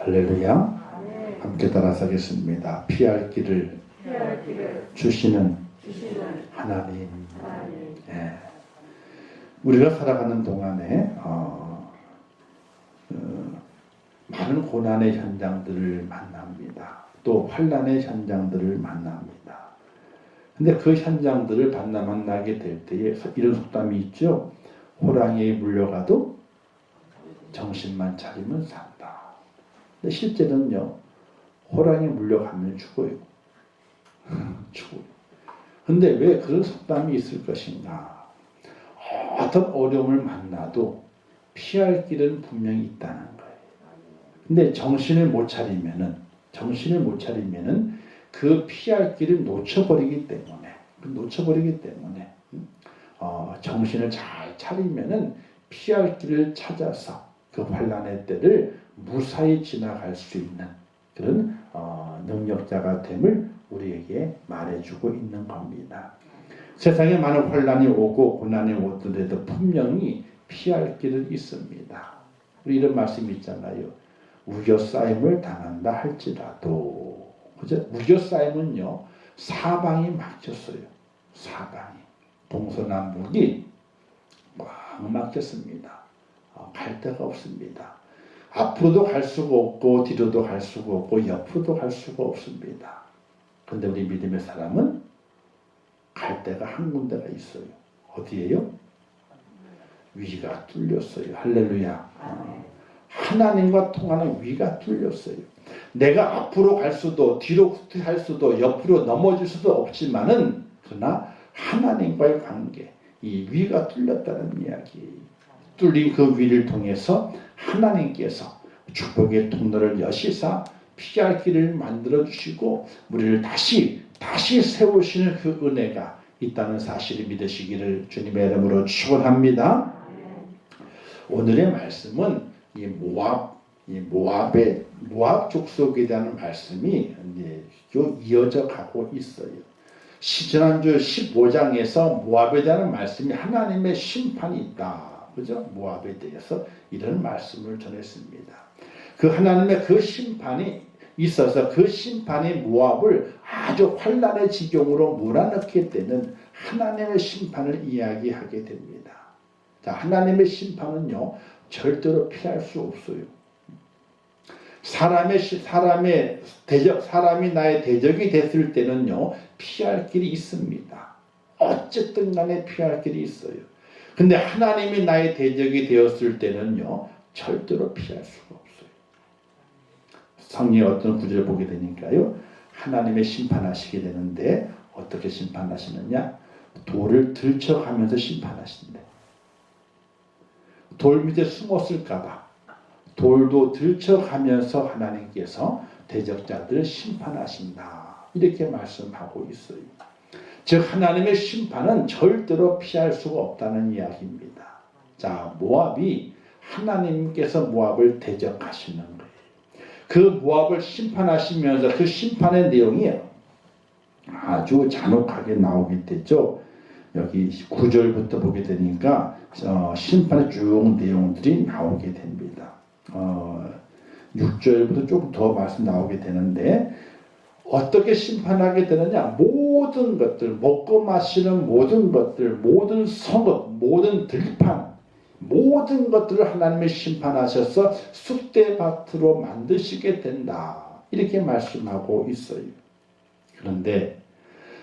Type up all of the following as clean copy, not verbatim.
할렐루야. 함께 따라서 하겠습니다. 피할 길을 주시는 하나님. 예. 우리가 살아가는 동안에 많은 고난의 현장들을 만납니다. 또 환난의 현장들을 만납니다. 근데 그 현장들을 만나게 될 때에 이런 속담이 있죠. 호랑이에 물려가도 정신만 차리면 산다. 근데 실제는요, 호랑이에 물려가면 죽어요. 죽어요. 근데 왜 그런 속담이 있을 것인가? 어떤 어려움을 만나도 피할 길은 분명히 있다는 거예요. 근데 정신을 못 차리면은 그 피할 길을 놓쳐버리기 때문에 정신을 잘 차리면은 피할 길을 찾아서 그 환난의 때를 무사히 지나갈 수 있는 그런 능력자가 됨을 우리에게 말해주고 있는 겁니다. 세상에 많은 환난이 오고 고난이 오더라도 분명히 피할 길은 있습니다. 우리 이런 말씀이 있잖아요. 우겨싸임을 당한다 할지라도, 그죠? 우겨싸임은요, 사방이 막혔어요. 사방이. 동서남북이 꽉 막혔습니다. 갈 데가 없습니다. 앞으로도 갈 수가 없고 뒤로도 갈 수가 없고 옆으로도 갈 수가 없습니다. 그런데 우리 믿음의 사람은 갈 데가 한 군데가 있어요. 어디예요? 위가 뚫렸어요. 할렐루야. 하나님과 통하는 위가 뚫렸어요. 내가 앞으로 갈 수도 뒤로 갈 수도 옆으로 넘어질 수도 없지만은 그러나 하나님과의 관계, 이 위가 뚫렸다는 이야기. 뚫린 그 위를 통해서 하나님께서 축복의 통로를 여시사 피할 길을 만들어 주시고 우리를 다시 세우시는 그 은혜가 있다는 사실을 믿으시기를 주님의 이름으로 축원합니다. 오늘의 말씀은 이 모압 족속에 대한 말씀이 이어져 가고 있어요. 지난주 15장에서 모압에 대한 말씀이 하나님의 심판이 있다. 그죠? 모압에 대해서 이런 말씀을 전했습니다. 그 하나님의 그 심판이 있어서 그 심판이 모압을 아주 환난의 지경으로 몰아넣게 되는 하나님의 심판을 이야기하게 됩니다. 자, 하나님의 심판은요, 절대로 피할 수 없어요. 사람이 나의 대적이 됐을 때는요, 피할 길이 있습니다. 어쨌든 간에 피할 길이 있어요. 근데 하나님이 나의 대적이 되었을 때는요, 절대로 피할 수가 없어요. 성경의 어떤 구절을 보게 되니까요, 하나님의 심판하시게 되는데 어떻게 심판하시느냐? 돌을 들쳐가면서 심판하신대. 돌 밑에 숨었을까봐 돌도 들쳐가면서 하나님께서 대적자들을 심판하신다. 이렇게 말씀하고 있어요. 즉 하나님의 심판은 절대로 피할 수가 없다는 이야기입니다. 자, 모압이 하나님께서 모압을 대적하시는 거예요. 그 모압을 심판하시면서 그 심판의 내용이 아주 잔혹하게 나오게 되죠. 여기 9절부터 보게 되니까 심판의 쭉 내용들이 나오게 됩니다. 6절부터 조금 더 말씀 나오게 되는데 어떻게 심판하게 되느냐? 모든 것들, 먹고 마시는 모든 것들, 모든 성읍, 모든 들판, 모든 것들을 하나님의 심판하셔서 쑥대밭으로 만드시게 된다. 이렇게 말씀하고 있어요. 그런데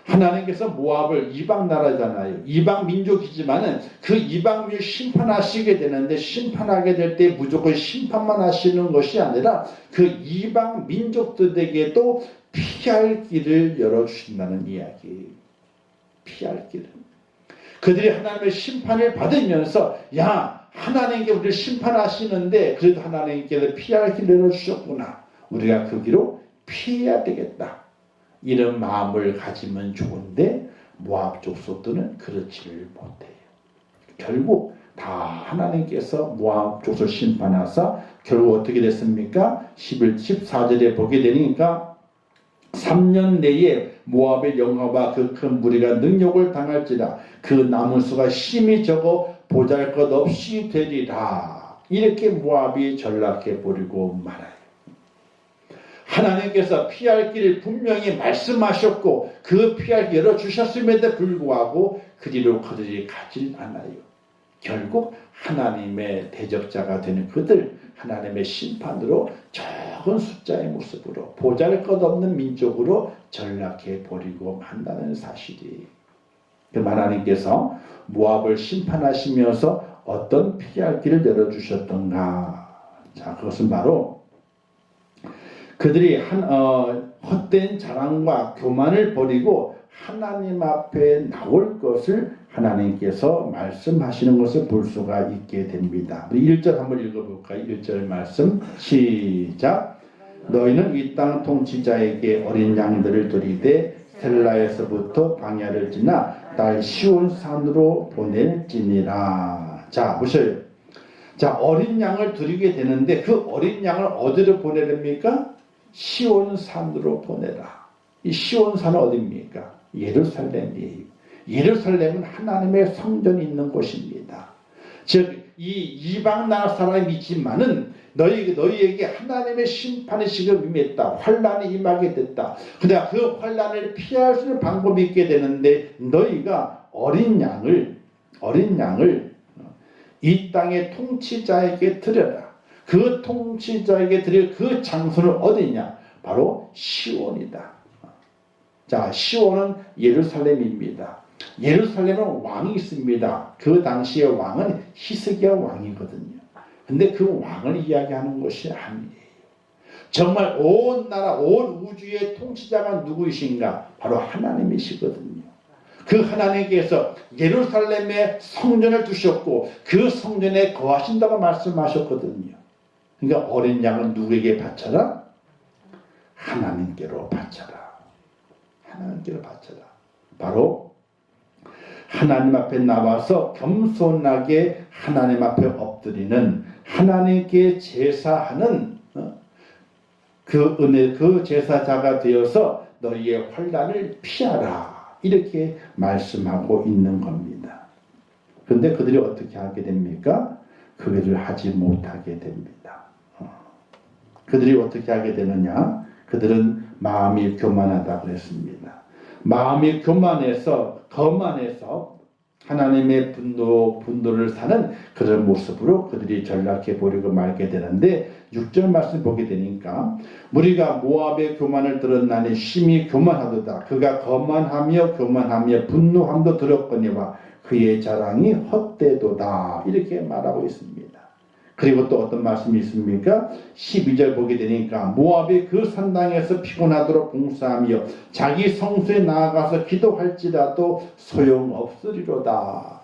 하나님께서 모압을 이방 나라잖아요. 이방 민족이지만은 그 이방 민족 심판하시게 되는데 심판하게 될 때 무조건 심판만 하시는 것이 아니라 그 이방 민족들에게도 피할 길을 열어주신다는 이야기. 피할 길을. 그들이 하나님의 심판을 받으면서 야, 하나님께 우리를 심판하시는데 그래도 하나님께서 피할 길을 열어주셨구나. 우리가 그 길로 피해야 되겠다. 이런 마음을 가지면 좋은데 모압 족속들은 그렇지를 못해요. 결국 다 하나님께서 모압 족속을 심판하사 결국 어떻게 됐습니까? 14절에 보게 되니까 3년 내에 모압의 영화와 그 큰 무리가 능욕을 당할지라 그 남은 수가 심히 적어 보잘것없이 되리라. 이렇게 모압이 전락해 버리고 말아요. 하나님께서 피할 길을 분명히 말씀하셨고 그 피할 길 열어주셨음에도 불구하고 그리로 그들이 가질 않아요. 결국 하나님의 대적자가 되는 그들, 하나님의 심판으로 적은 숫자의 모습으로 보잘것없는 민족으로 전락해 버리고 만다는 사실이, 하나님께서 모압을 심판하시면서 어떤 피할 길을 열어주셨던가. 자, 그것은 바로 그들이 헛된 자랑과 교만을 버리고 하나님 앞에 나올 것을 하나님께서 말씀하시는 것을 볼 수가 있게 됩니다. 우리 1절 한번 읽어볼까요? 1절 말씀 시작. 너희는 이 땅 통치자에게 어린 양들을 드리되 셀라에서부터 광야를 지나 딸 시온 산으로 보낼지니라. 자, 보셔요. 자, 어린 양을 드리게 되는데 그 어린 양을 어디로 보내렵니까? 시온 산으로 보내라. 이 시온 산은 어디입니까? 예루살렘이에요. 예루살렘은 하나님의 성전이 있는 곳입니다. 즉, 이 이방 나라 사람이지만은 너희에게 하나님의 심판의 시간이 임했다. 환란이 임하게 됐다. 그러나 그 환란을 피할 수 있는 방법이 있게 되는데 너희가 어린 양을 이 땅의 통치자에게 드려라. 그 통치자에게 드릴 그 장소는 어디냐? 바로 시온이다. 자, 시온은 예루살렘입니다. 예루살렘은 왕이 있습니다. 그 당시의 왕은 히스기야 왕이거든요. 근데 그 왕을 이야기하는 것이 아니에요. 정말 온 나라, 온 우주의 통치자가 누구이신가? 바로 하나님이시거든요. 그 하나님께서 예루살렘에 성전을 두셨고 그 성전에 거하신다고 말씀하셨거든요. 그러니까 어린 양은 누구에게 바쳐라? 하나님께로 바쳐라. 하나님께로 바쳐라. 바로 하나님 앞에 나와서 겸손하게 하나님 앞에 엎드리는, 하나님께 제사하는 그 은혜, 그 제사자가 되어서 너희의 환난을 피하라. 이렇게 말씀하고 있는 겁니다. 그런데 그들이 어떻게 하게 됩니까? 그것을 하지 못하게 됩니다. 그들이 어떻게 하게 되느냐? 그들은 마음이 교만하다 그랬습니다. 마음이 교만해서 거만해서 하나님의 분노를 사는 그런 모습으로 그들이 전락해 버리고 말게 되는데 6절 말씀 보게 되니까 우리가 모압의 교만을 들었나니 심히 교만하도다. 그가 거만하며 교만하며 분노함도 들었거니와 그의 자랑이 헛되도다. 이렇게 말하고 있습니다. 그리고 또 어떤 말씀이 있습니까? 12절 보게 되니까 모압이 그 산당에서 피곤하도록 봉사하며 자기 성소에 나아가서 기도할지라도 소용없으리로다.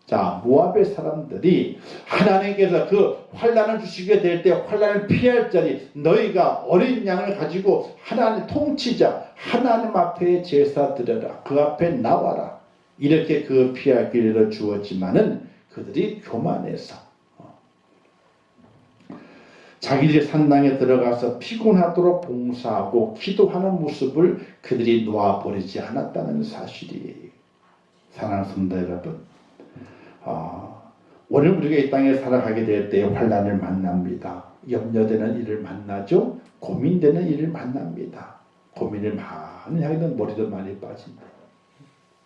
자, 모압의 사람들이 하나님께서 그 환난을 주시게 될 때 환난을 피할 자리, 너희가 어린 양을 가지고 하나님 통치자 하나님 앞에 제사 드려라. 그 앞에 나와라. 이렇게 그 피할 길을 주었지만은 그들이 교만해서 자기들이 산당에 들어가서 피곤하도록 봉사하고 기도하는 모습을 그들이 놓아버리지 않았다는 사실이에요. 사랑하는 성도 여러분, 오늘 우리가 이 땅에 살아가게 될 때 환난을 만납니다. 염려되는 일을 만나죠. 고민되는 일을 만납니다. 고민을 많이 하게 되면 머리도 많이 빠진다.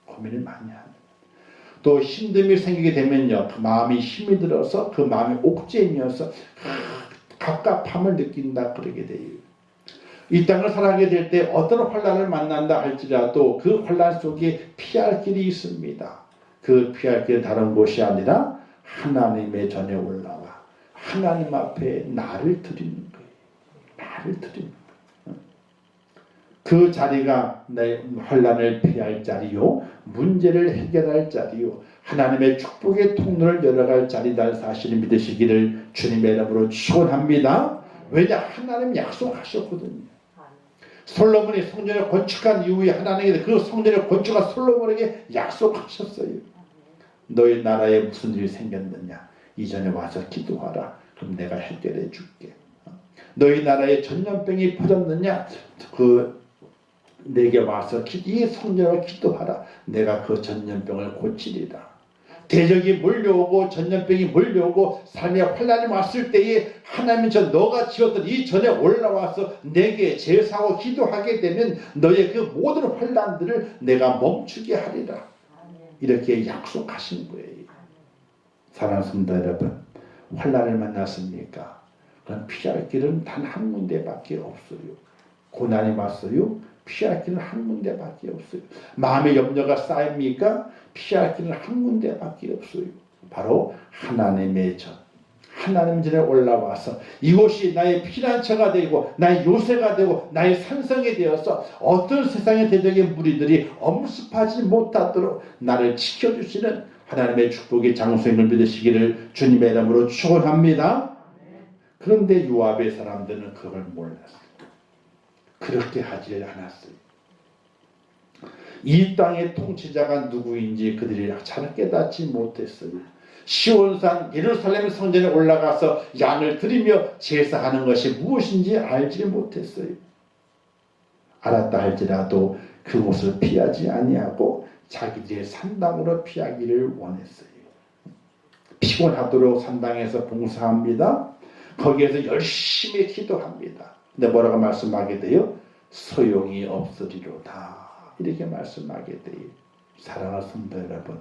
고민을 많이 합니다. 또 힘듦이 생기게 되면요, 그 마음이 힘이 들어서 그 마음이 옥죄이면서 갑갑함을 느낀다 그러게 돼요. 이 땅을 살아가게 될 때 어떤 환난을 만난다 할지라도 그 환난 속에 피할 길이 있습니다. 그 피할 길은 다른 곳이 아니라 하나님의 전에 올라와 하나님 앞에 나를 드리는 거예요. 나를 드리는 거예요. 그 자리가 내 환난을 피할 자리요, 문제를 해결할 자리요, 하나님의 축복의 통로를 열어갈 자리다 사실을 믿으시기를 주님의 이름으로 축원합니다. 왜냐? 하나님 약속하셨거든요. 솔로몬이 성전을 건축한 이후에 하나님께서 그 성전을 건축한 솔로몬에게 약속하셨어요. 너희 나라에 무슨 일이 생겼느냐? 이전에 와서 기도하라. 그럼 내가 해결해 줄게. 너희 나라에 전염병이 퍼졌느냐? 내게 와서 이 성전을 기도하라. 내가 그 전염병을 고치리라. 대적이 몰려오고 전염병이 몰려오고 삶에 환난이 왔을 때에 하나님은 너가 지었던 이 전에 올라와서 내게 제사하고 기도하게 되면 너의 그 모든 환난들을 내가 멈추게 하리라. 이렇게 약속하신 거예요. 사랑하는 성도 여러분, 환난을 만났습니까? 그럼 피할 길은 단 한 군데밖에 없어요. 고난이 왔어요. 피할 길은 한 군데밖에 없어요. 마음의 염려가 쌓입니까? 피할 길은 한 군데밖에 없어요. 바로 하나님의 전. 하나님 전에 올라와서 이곳이 나의 피난처가 되고 나의 요새가 되고 나의 산성이 되어서 어떤 세상의 대적의 무리들이 엄습하지 못하도록 나를 지켜주시는 하나님의 축복의 장소임을 믿으시기를 주님의 이름으로 축원합니다. 그런데 요압의 사람들은 그걸 몰랐어요. 그렇게 하지 않았어요. 이 땅의 통치자가 누구인지 그들이 잘 깨닫지 못했어요. 시온산 예루살렘 성전에 올라가서 양을 드리며 제사하는 것이 무엇인지 알지 못했어요. 알았다 할지라도 그곳을 피하지 아니하고 자기들의 산당으로 피하기를 원했어요. 피곤하도록 산당에서 봉사합니다. 거기에서 열심히 기도합니다. 근데 뭐라고 말씀하게 돼요? 소용이 없으리로다. 이렇게 말씀하게 돼요. 사랑하는 성도 여러분,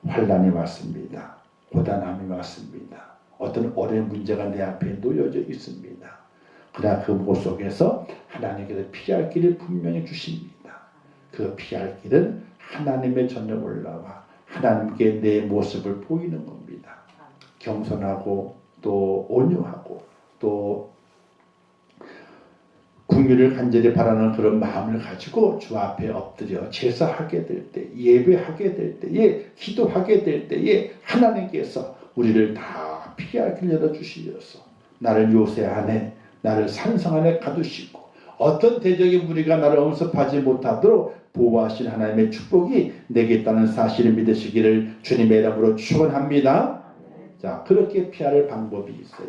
환난이 왔습니다. 고단함이 왔습니다. 어떤 어려운 문제가 내 앞에 놓여져 있습니다. 그러나 그 못 속에서 하나님께서 피할 길을 분명히 주십니다. 그 피할 길은 하나님의 전에 올라와 하나님께 내 모습을 보이는 겁니다. 겸손하고 또 온유하고 또 긍휼을 간절히 바라는 그런 마음을 가지고 주 앞에 엎드려 제사하게 될 때, 예배하게 될 때에, 기도하게 될 때에 하나님께서 우리를 다 피할 길 열어주시어서 나를 요새 안에, 나를 산성 안에 가두시고 어떤 대적의 무리가 나를 엄습하지 못하도록 보호하신 하나님의 축복이 내게 있다는 사실을 믿으시기를 주님의 이름으로 축원합니다. 자, 그렇게 피할 방법이 있어요.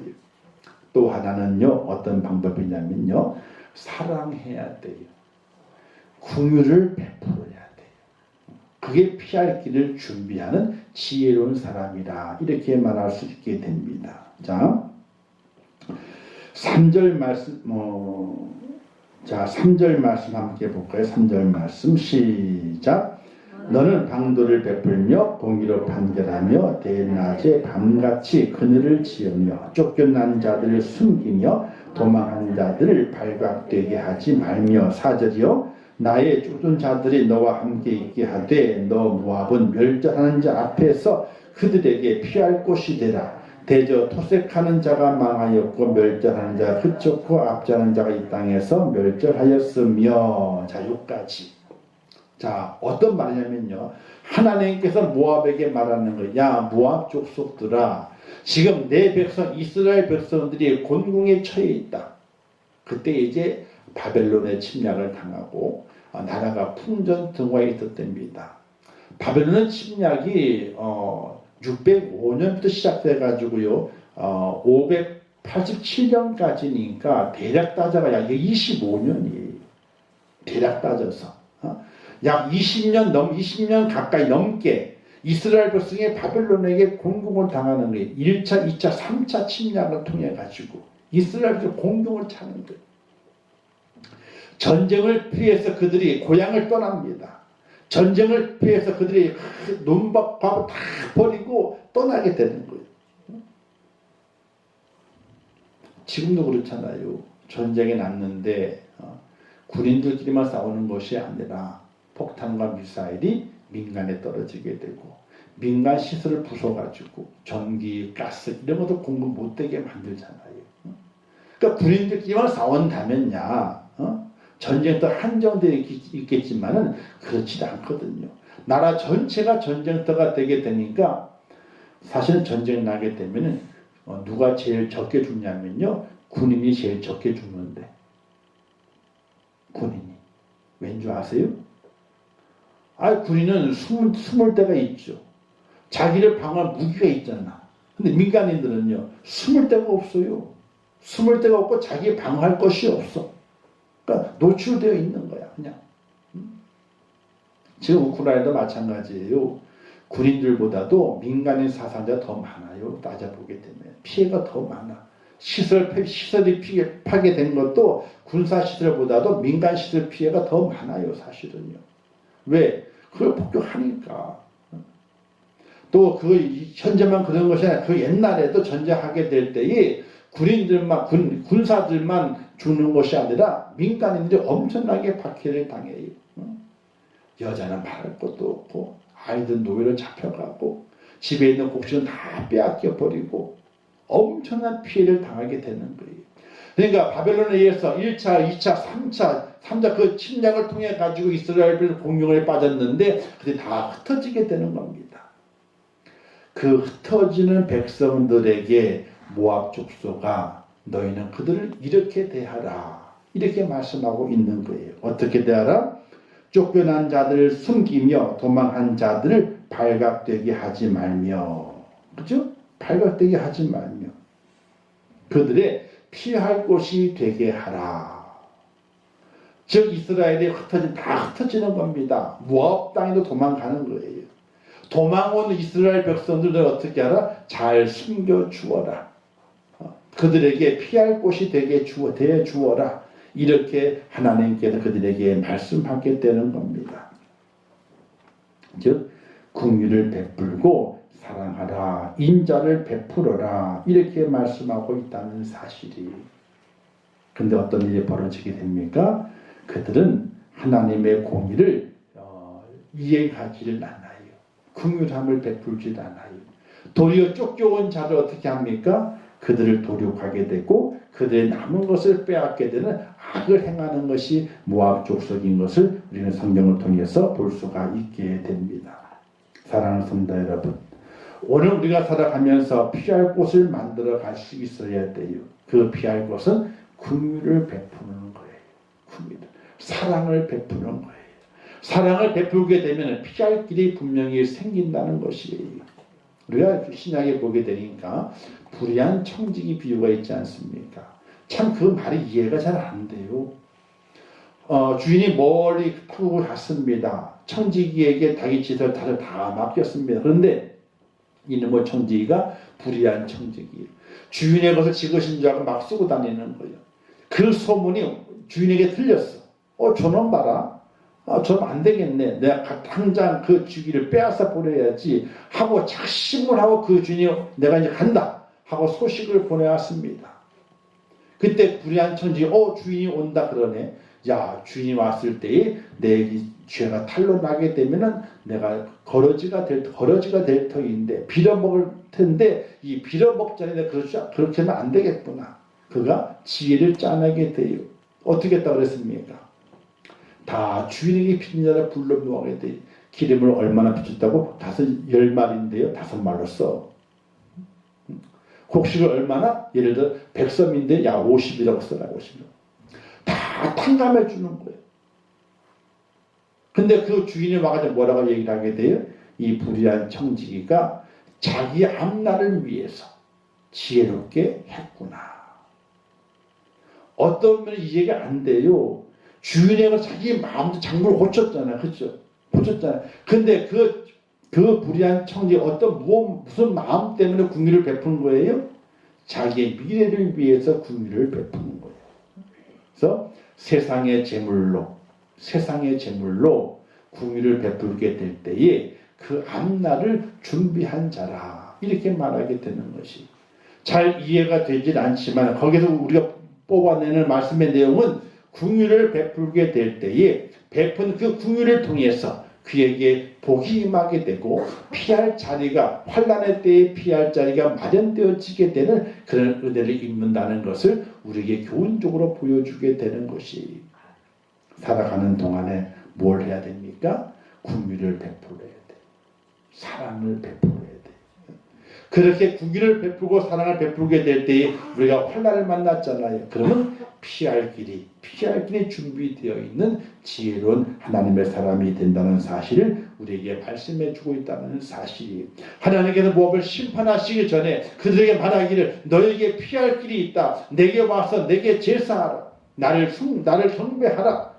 또 하나는요, 어떤 방법이냐면요, 사랑해야 돼요. 긍휼을 베풀어야 돼요. 그게 피할 길을 준비하는 지혜로운 사람이라 이렇게 말할 수 있게 됩니다. 자, 3절 말씀, 3절 말씀 함께 볼까요? 3절 말씀 시작. 너는 방도를 베풀며 공의로 판결하며 대낮에 밤같이 그늘을 지으며 쫓겨난 자들을 숨기며 도망한 자들을 발각되게 하지 말며 4절이요. 나의 쫓은 자들이 너와 함께 있게 하되 너 모압은 멸절하는 자 앞에서 그들에게 피할 곳이 되라. 대저 토색하는 자가 망하였고 멸절하는 자가 그쳤고 압제하는 자가 이 땅에서 멸절하였으며. 자, 여기까지. 자, 어떤 말이냐면요, 하나님께서 모압에게 말하는 거예요. 야, 모압 족속들아, 지금 내 백성 이스라엘 백성들이 곤궁에 처해 있다. 그때 이제 바벨론의 침략을 당하고 나라가 풍전등화에 있었답니다. 바벨론의 침략이 605년부터 시작돼 가지고요 587년까지니까 대략 따져가 약 25년이에요. 대략 따져서 약 20년 가까이 넘게 이스라엘 백성이 바벨론에게 공격을 당하는 거예요. 1차, 2차, 3차 침략을 통해 가지고 이스라엘 백성이 공격을 차는 거예요. 전쟁을 피해서 그들이 고향을 떠납니다. 전쟁을 피해서 그들이 논밭하고 다 버리고 떠나게 되는 거예요. 지금도 그렇잖아요. 전쟁이 났는데 군인들끼리만 싸우는 것이 아니라 폭탄과 미사일이 민간에 떨어지게 되고 민간 시설을 부숴가지고 전기, 가스 이런 것도 공급 못되게 만들잖아요. 그러니까 군인들끼리만 싸운다면야 전쟁터 한정되어 있겠지만은 그렇지 않거든요. 나라 전체가 전쟁터가 되게 되니까 사실 전쟁 나게 되면은 누가 제일 적게 죽냐면요, 군인이 제일 적게 죽는데. 군인이 왠 줄 아세요? 군인은 숨을 데가 있죠. 자기를 방어할 무기가 있잖아. 근데 민간인들은요, 숨을 데가 없어요. 숨을 데가 없고 자기 방어할 것이 없어. 그러니까 노출되어 있는 거야, 그냥. 지금 우크라이나도 마찬가지예요. 군인들보다도 민간인 사상자가 더 많아요. 따져보게 되면 피해가 더 많아. 시설이 파괴된 것도 군사시설보다도 민간시설 피해가 더 많아요. 사실은요. 왜? 그걸 폭격하니까. 또 현재만 그런 것이 아니라 그 옛날에도 전쟁하게 될 때에 군인들만, 군사들만 죽는 것이 아니라 민간인들이 엄청나게 박해를 당해요. 여자는 말할 것도 없고, 아이들 노예로 잡혀가고, 집에 있는 곡식은 다 빼앗겨 버리고, 엄청난 피해를 당하게 되는 거예요. 그러니까 바벨론에 의해서 1차, 2차, 3차 그 침략을 통해 가지고 이스라엘을 공경에 빠졌는데 그게 다 흩어지게 되는 겁니다. 그 흩어지는 백성들에게 모압 족속아 너희는 그들을 이렇게 대하라. 이렇게 말씀하고 있는 거예요. 어떻게 대하라? 쫓겨난 자들을 숨기며 도망한 자들을 발각되게 하지 말며. 그죠? 발각되게 하지 말며. 그들의 피할 곳이 되게 하라. 즉 이스라엘이 다 흩어지는 겁니다. 모압 땅에도 도망가는 거예요. 도망온 이스라엘 백성들을 어떻게 하라? 잘 숨겨 주어라. 그들에게 피할 곳이 되게 주어라. 이렇게 하나님께서 그들에게 말씀하게 되는 겁니다. 즉 긍휼을 베풀고 사랑하라, 인자를 베풀어라 이렇게 말씀하고 있다는 사실이. 근데 어떤 일이 벌어지게 됩니까? 그들은 하나님의 공의를 이행하지를 않아요. 긍휼함을 베풀지 않아요. 도리어 쫓겨온 자를 어떻게 합니까? 그들을 도륙하게 되고 그들의 남은 것을 빼앗게 되는 악을 행하는 것이 모압 족속인 것을 우리는 성경을 통해서 볼 수가 있게 됩니다. 사랑하는 성도 여러분, 오늘 우리가 살아가면서 피할 곳을 만들어 갈 수 있어야 돼요. 그 피할 곳은 긍휼을 베푸는 거예요. 긍휼, 사랑을 베푸는 거예요. 사랑을 베풀게 되면 피할 길이 분명히 생긴다는 것이에요. 우리가 신약에 보게 되니까 불의한 청지기 비유가 있지 않습니까? 참 그 말이 이해가 잘 안 돼요. 주인이 멀리 타고 갔습니다. 청지기에게 닭의 짓을 다 맡겼습니다. 그런데 이놈의 청지기가 불의한 청지기, 주인의 것을 지 것인 줄 알고 막 쓰고 다니는 거예요. 그 소문이 주인에게 들렸어. 저놈 봐라. 저놈 안 되겠네. 내가 당장 그 주기를 빼앗아 버려야지 하고 작심을 하고 그 주인이 내가 이제 간다 하고 소식을 보내왔습니다. 그때 불의한 청지기 주인이 온다 그러네. 야, 주인이 왔을 때에 내 죄가 탄로나게 되면은 내가 거러지가 될 터인데 빌어먹을 텐데 이 빌어먹자니 그렇게 하면 안 되겠구나. 그가 지혜를 짜내게 돼요. 어떻게 했다고 그랬습니까? 다 주인에게 빚진 자를 불러 모아게 돼. 기름을 얼마나 빚었다고? 10마리인데요. 5말로 써. 곡식을 얼마나? 예를 들어 100섬인데 야 50이라고 써라. 50. 다 탕감해 주는 거예요. 근데 그 주인이 와가지고 뭐라고 얘기를 하게 돼요? 이 불의한 청지기가 자기 앞날을 위해서 지혜롭게 했구나. 어떤 면은 이해가 안 돼요. 주인에게 자기 마음도 장부를 고쳤잖아요. 그렇죠? 고쳤잖아요. 근데 그 불의한 청지 무슨 마음 때문에 긍휼을 베푸는 거예요? 자기의 미래를 위해서 긍휼을 베푸는 거예요. 그래서 세상의 재물로 긍휼을 베풀게 될 때에 그 앞날을 준비한 자라 이렇게 말하게 되는 것이 잘 이해가 되질 않지만 거기서 우리가 뽑아내는 말씀의 내용은 긍휼을 베풀게 될 때에 베푼 그 긍휼을 통해서 그에게 복이 임하게 되고 피할 자리가 환난의 때에 피할 자리가 마련되어지게 되는 그런 은혜를 입는다는 것을 우리에게 교훈적으로 보여주게 되는 것이 살아가는 동안에 뭘 해야 됩니까? 긍휼을 베풀어야 돼. 사랑을 베풀어야 돼. 그렇게 긍휼을 베풀고 사랑을 베풀게 될 때에 우리가 환난을 만났잖아요. 그러면 피할 길이 준비되어 있는 지혜로운 하나님의 사람이 된다는 사실을 우리에게 말씀해 주고 있다는 사실이 하나님께서 모압을 심판하시기 전에 그들에게 말하기를 너에게 피할 길이 있다. 내게 와서 내게 제사하라. 나를 경배하라.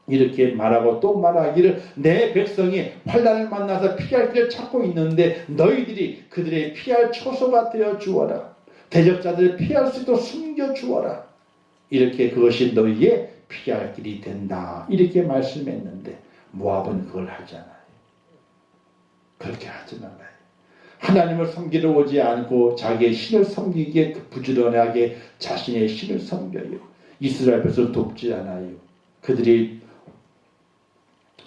이렇게 말하고 또 말하기를 내 백성이 환난을 만나서 피할 길을 찾고 있는데 너희들이 그들의 피할 초소가 되어 주어라. 대적자들을 피할 수 있도록 숨겨 주어라. 이렇게 그것이 너희의 피할 길이 된다. 이렇게 말씀했는데 모압은 그걸 하지 않아요. 그렇게 하지 말아요. 하나님을 섬기러 오지 않고 자기의 신을 섬기기에 부지런하게 자신의 신을 섬겨요. 이스라엘 백성을 돕지 않아요. 그들이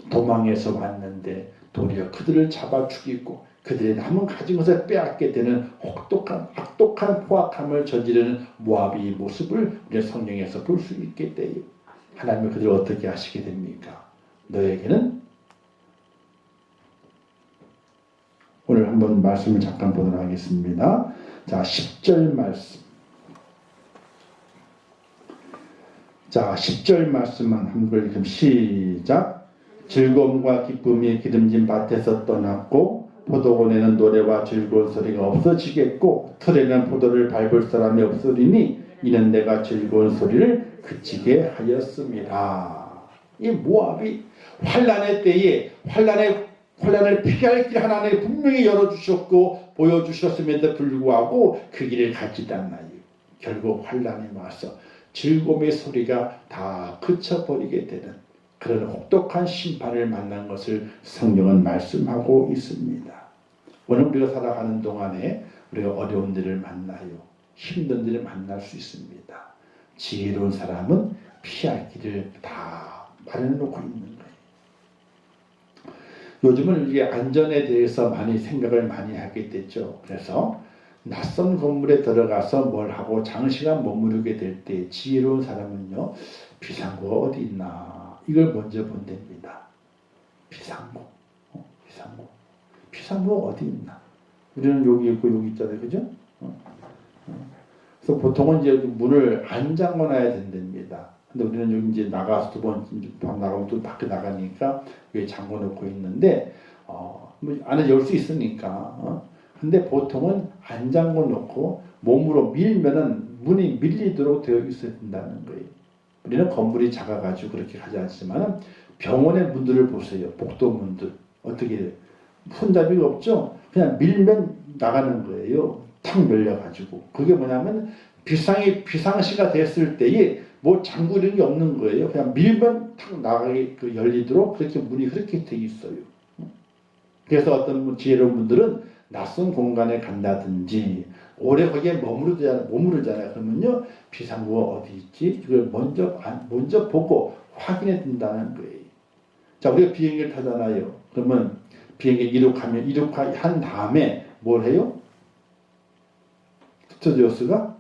도망해서 왔는데 도리어 그들을 잡아 죽이고 그들의 남은 가진 것을 빼앗게 되는 악독한 포악함을 저지르는 모압의 모습을 우리 성경에서 볼 수 있게 돼요. 하나님은 그들을 어떻게 하시게 됩니까? 너에게는 오늘 한번 말씀을 잠깐 보도록 하겠습니다. 자, 10절 말씀. 자, 10절 말씀만 한번 읽으면 시작. 즐거움과 기쁨이 기름진 밭에서 떠났고 포도원에는 노래와 즐거운 소리가 없어지겠고 틀에는 포도를 밟을 사람이 없으리니 이는 내가 즐거운 소리를 그치게 하였습니다. 이 모압이 환난의 때에 환난을 피할 길 하나님이 분명히 열어주셨고 보여주셨음에도 불구하고 그 길을 가지 않나요. 결국 환난이 와서 즐거움의 소리가 다 그쳐버리게 되는 그런 혹독한 심판을 만난 것을 성경은 말씀하고 있습니다. 오늘 우리가 살아가는 동안에 우리가 어려운 일을 만나요. 힘든 일을 만날 수 있습니다. 지혜로운 사람은 피할 길을 다 마련해놓고 있는 거예요. 요즘은 이게 안전에 대해서 많이 생각을 많이 하게 됐죠. 그래서 낯선 건물에 들어가서 뭘 하고 장시간 머무르게 될 때 지혜로운 사람은요. 비상구가 어디 있나 이걸 먼저 본답니다. 비상구. 비상구가 어디 있나. 우리는 여기 있고 여기 있잖아요. 그죠? 그래서 보통은 이제 문을 안 잠궈놔야 된답니다. 근데 우리는 여기 이제 나가서 두 번 나가면 또 밖에 나가니까 여기 잠궈놓고 있는데 안에 열 수 있으니까. 근데 보통은 안 잠궈놓고 몸으로 밀면은 문이 밀리도록 되어 있어야 된다는 거예요. 우리는 건물이 작아가지고 그렇게 하지 않지만 병원의 문들을 보세요. 복도 문들 어떻게 손잡이가 없죠? 그냥 밀면 나가는 거예요. 탁 열려가지고. 그게 뭐냐면 비상시가 됐을 때에 뭐 잠그는 게 없는 거예요. 그냥 밀면 탁 나가게 열리도록 그렇게 문이 그렇게 돼 있어요. 그래서 어떤 지혜로운 분들은 낯선 공간에 간다든지 오래 거기에 머무르잖아요. 그러면요 비상구가 어디 있지? 그걸 먼저 보고 확인해 둔다는 거예요. 자, 우리가 비행기를 타잖아요. 그러면 비행기 이륙한 다음에 뭘 해요? 스튜어디스가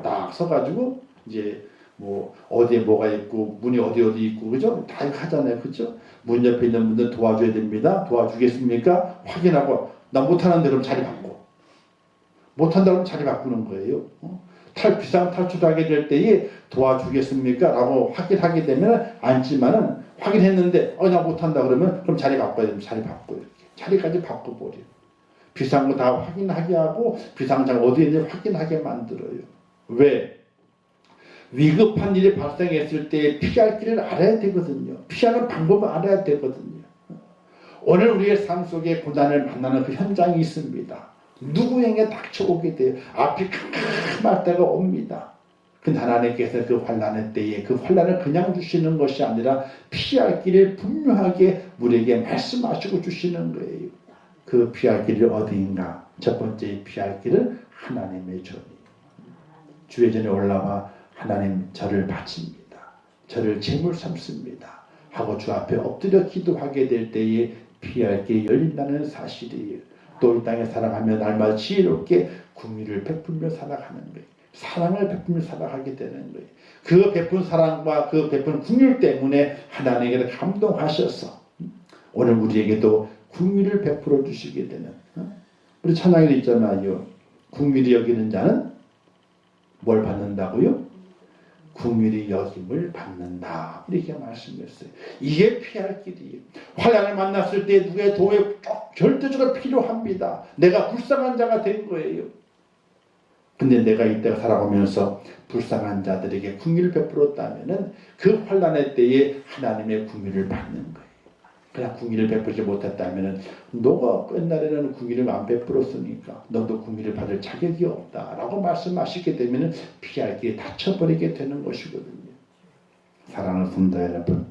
딱 서가지고 이제 뭐 어디에 뭐가 있고 문이 어디 있고 그죠? 다 하잖아요. 그죠? 문 옆에 있는 분들 도와줘야 됩니다. 도와주겠습니까? 확인하고 나 못하는데 그럼 자리 바꿔. 못한다 그러면 자리 바꾸는 거예요. 비상 탈출하게 될 때에 도와주겠습니까? 라고 확인하게 되면 앉지만은 확인했는데 나 못한다 그러면 그럼 자리 바꿔야 됩니다. 자리 바꿔요. 자리까지 바꿔버려요. 비상구 다 확인하게 하고 비상장 어디에 있는지 확인하게 만들어요. 왜? 위급한 일이 발생했을 때 피할 길을 알아야 되거든요. 피하는 방법을 알아야 되거든요. 오늘 우리의 삶 속에 고난을 만나는 그 현장이 있습니다. 누구에게 닥쳐오게 돼요. 앞이 캄캄할 때가 옵니다. 근데 하나님께서 그 환난의 때에 그 환난을 그냥 주시는 것이 아니라 피할 길을 분명하게 우리에게 말씀하시고 주시는 거예요. 그 피할 길이 어디인가? 첫 번째 피할 길은 하나님의 전이. 주의 전에 올라와 하나님 저를 바칩니다. 저를 제물 삼습니다. 하고 주 앞에 엎드려 기도하게 될 때에 피할 길이 열린다는 사실이에요. 또 이 땅에 살아가며 날마다 지혜롭게 긍휼을 베풀며 살아가는 거예요. 사랑을 베풀며 살아가게 되는 거예요. 그 베푼 사랑과 그 베푼 긍휼 때문에 하나님께서 감동하셔서 오늘 우리에게도 긍휼을 베풀어 주시게 되는 우리 찬양에도 있잖아요. 긍휼히 여기는 자는 뭘 받는다고요? 긍휼히 여김을 받는다. 이렇게 말씀했어요. 이게 피할 길이에요. 환난을 만났을 때 누구의 도움이 절대적으로 필요합니다. 내가 불쌍한 자가 된 거예요. 근데 내가 이때가 살아오면서 불쌍한 자들에게 긍휼을 베풀었다면은 그 환난의 때에 하나님의 긍휼을 받는 거예요. 그냥 긍휼을 베풀지 못했다면은 너가 옛날에는 긍휼을 안 베풀었으니까 너도 긍휼을 받을 자격이 없다라고 말씀하시게 되면은 피할 길에 닫혀버리게 되는 것이거든요. 사랑하는 성도 여러분,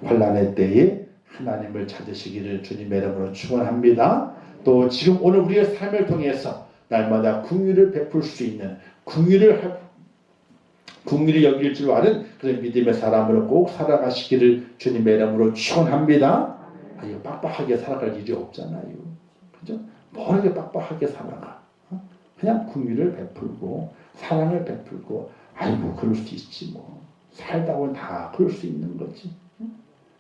환난의 때에 하나님을 찾으시기를 주님의 이름으로 축원합니다. 또 지금 오늘 우리의 삶을 통해서 날마다 긍휼을 베풀 수 있는 긍휼을 여길 줄 아는 그런 믿음의 사람으로 꼭 살아가시기를 주님의 이름으로 축원합니다. 이거 빡빡하게 살아갈 일이 없잖아요. 그죠? 뭐 이렇게 빡빡하게 살아가. 그냥 긍휼을 베풀고 사랑을 베풀고 아이고 그럴 수 있지 뭐. 살다 보면 다 그럴 수 있는 거지.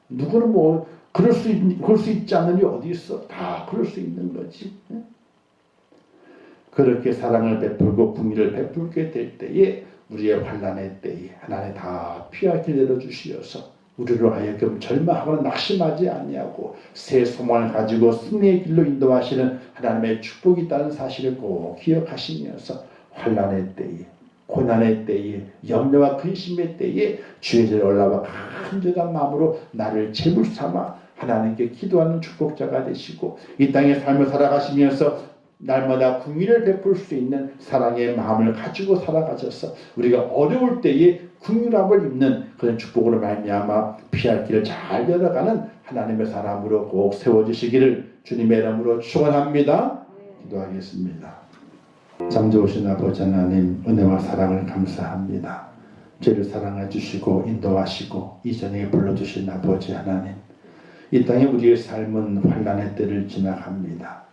누구는 뭐 그럴 수 있지 않는 게 어디 있어. 다 그럴 수 있는 거지. 그렇게 사랑을 베풀고 긍휼을 베풀게 될 때에 우리의 환난의 때에 하나님 다 피할 길 내려주시어서 우리로 하여금 절망하거나 낙심하지 아니하고 새 소망을 가지고 승리의 길로 인도하시는 하나님의 축복이 있다는 사실을 꼭 기억하시면서 환난의 때에 고난의 때에 염려와 근심의 때에 주의 전에 올라와 간절한 마음으로 나를 제물 삼아 하나님께 기도하는 축복자가 되시고 이 땅의 삶을 살아가시면서 날마다 긍휼을 베풀 수 있는 사랑의 마음을 가지고 살아가셔서 우리가 어려울 때에 긍휼함을 입는 그런 축복으로 말미암아 피할 길을 잘 열어가는 하나님의 사람으로 꼭 세워주시기를 주님의 이름으로 축원합니다. 기도하겠습니다. 참 좋으신 아버지 하나님, 은혜와 사랑을 감사합니다. 죄를 사랑해 주시고 인도하시고 이전에 불러주신 아버지 하나님, 이 땅에 우리의 삶은 환난의 때를 지나갑니다.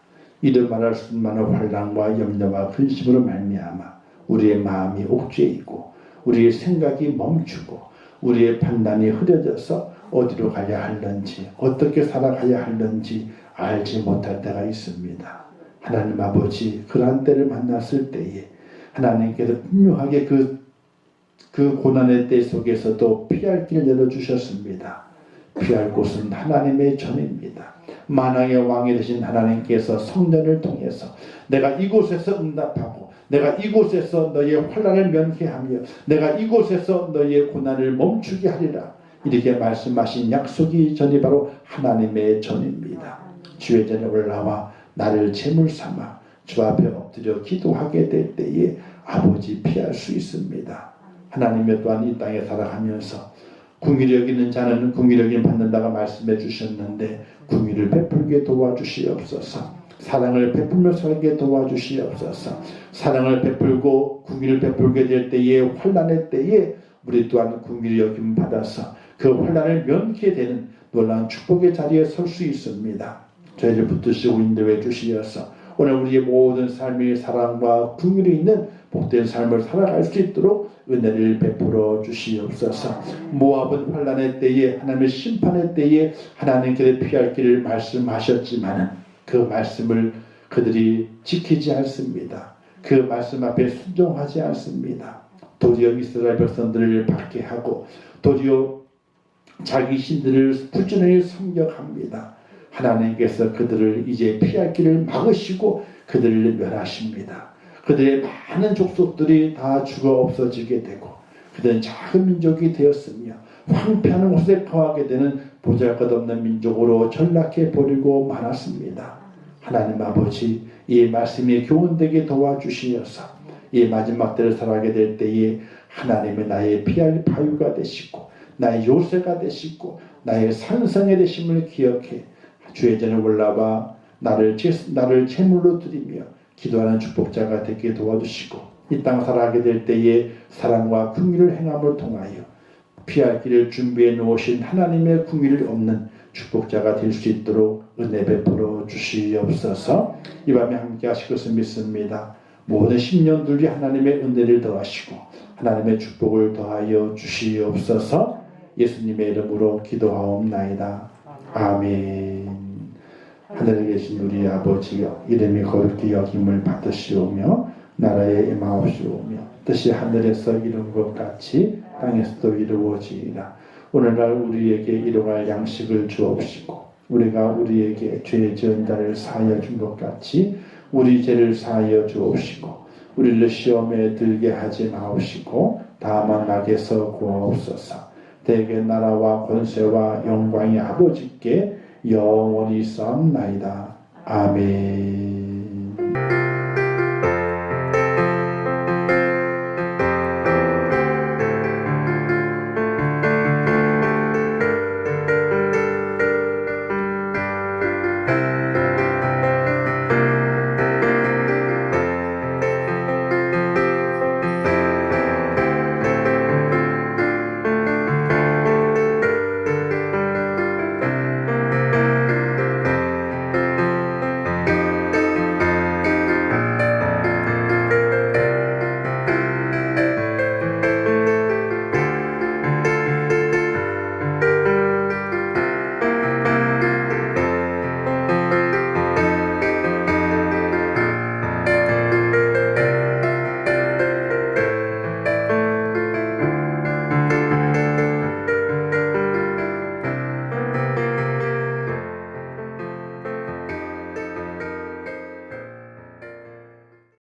이를 말할 수 많은 환난과 염려와 근심으로 말미암아 우리의 마음이 옥죄이고 우리의 생각이 멈추고 우리의 판단이 흐려져서 어디로 가야 할는지 어떻게 살아가야 할는지 알지 못할 때가 있습니다. 하나님 아버지, 그러한 때를 만났을 때에 하나님께서 분명하게 그 고난의 때 속에서도 피할 길을 열어주셨습니다. 피할 곳은 하나님의 전입니다. 만왕의 왕이 되신 하나님께서 성전을 통해서 내가 이곳에서 응답하고 내가 이곳에서 너의 환난을 면케하며 내가 이곳에서 너의 고난을 멈추게 하리라 이렇게 말씀하신 약속이 전이 바로 하나님의 전입니다. 주의 전에 올라와 나를 제물 삼아 주 앞에 엎드려 기도하게 될 때에 아버지 피할 수 있습니다. 하나님의 또한 이 땅에 살아가면서 긍휼히 여기는 자는 긍휼히 여김 받는다가 말씀해 주셨는데 긍휼을 베풀게 도와주시옵소서. 사랑을 베풀며 살게 도와주시옵소서. 사랑을 베풀고 긍휼을 베풀게 될 때에 환난의 때에 우리 또한 긍휼히 여김 받아서 그 환난을 면케 되는 놀라운 축복의 자리에 설 수 있습니다. 저희를 붙드시고 인도해 주시어서 오늘 우리의 모든 삶의 사랑과 긍휼이 있는 복된 삶을 살아갈 수 있도록 은혜를 베풀어 주시옵소서. 모압은 환난의 때에 하나님의 심판의 때에 하나님께서 피할 길을 말씀하셨지만은 그 말씀을 그들이 지키지 않습니다. 그 말씀 앞에 순종하지 않습니다. 도리어 이스라엘 백성들을 박해하고 도리어 자기 신들을 부지런히 섬격합니다. 하나님께서 그들을 이제 피할 길을 막으시고 그들을 멸하십니다. 그들의 많은 족속들이 다 죽어 없어지게 되고 그들은 작은 민족이 되었으며 황폐한 곳에 거하게 되는 보잘것없는 민족으로 전락해 버리고 말았습니다. 하나님 아버지, 이 말씀이 교훈되게 도와주시어서 이 마지막 때를 살아가게 될 때에 하나님의 나의 피할 바위가 되시고 나의 요새가 되시고 나의 산성이 되심을 기억해 주의 전에 올라와 나를 제물로 드리며 기도하는 축복자가 되게 도와주시고 이 땅 살아가게 될 때에 사랑과 긍휼을 행함을 통하여 피할 길을 준비해 놓으신 하나님의 긍휼을 얻는 축복자가 될 수 있도록 은혜 베풀어 주시옵소서. 이 밤에 함께 하실 것을 믿습니다. 모든 심령들이 하나님의 은혜를 더하시고 하나님의 축복을 더하여 주시옵소서. 예수님의 이름으로 기도하옵나이다. 아멘. 하늘에 계신 우리 아버지여, 이름이 거룩히 여김을 받으시오며 나라에 임하옵시오며 뜻이 하늘에서 이룬 것 같이 땅에서도 이루어지이다. 오늘날 우리에게 일용할 양식을 주옵시고 우리가 우리에게 죄 지은 자를 사하여 준 것 같이 우리 죄를 사하여 주옵시고 우리를 시험에 들게 하지 마옵시고 다만 악에서 구하옵소서. 대개 나라와 권세와 영광이 아버지께 영원히 있사옵나이다. 아멘.